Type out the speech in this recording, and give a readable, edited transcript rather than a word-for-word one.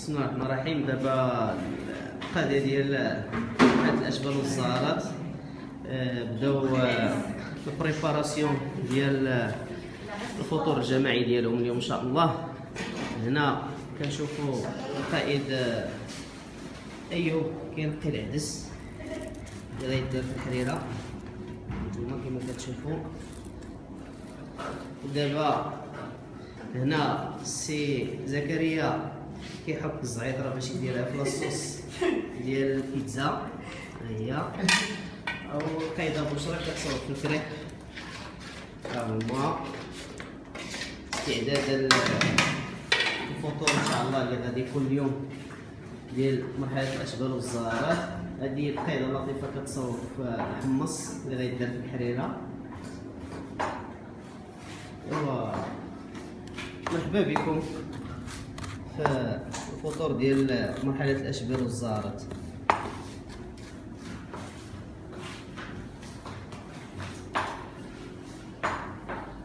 بسم الله الرحمن الرحيم. دابا القضيه ديال مرحله الاشبال والزهرات بداو البريباراسيون ديال الفطور الجماعي ديالهم اليوم ان شاء الله. هنا كنشوفوا القائد ايوب كينقي العدس اللي غيدير في الحريره نتوما كما كتشوفوا. دابا هنا السي زكريا كيحك الزعيطره باش يديرها في لاصوص ديال البيتزا. ها هي او القايده بشرى كتصاوب في الكريب. ها هما استعداد الفطور ان شاء الله اللي غادي يكون اليوم ديال مرحله الاشبال والزهرات. هذه القايده اللطيفه كتصاوب في الحمص اللي غيدار في الحريره. ايوا مرحبا بكم في الفطور ديال مرحله الاشبال والزهرات.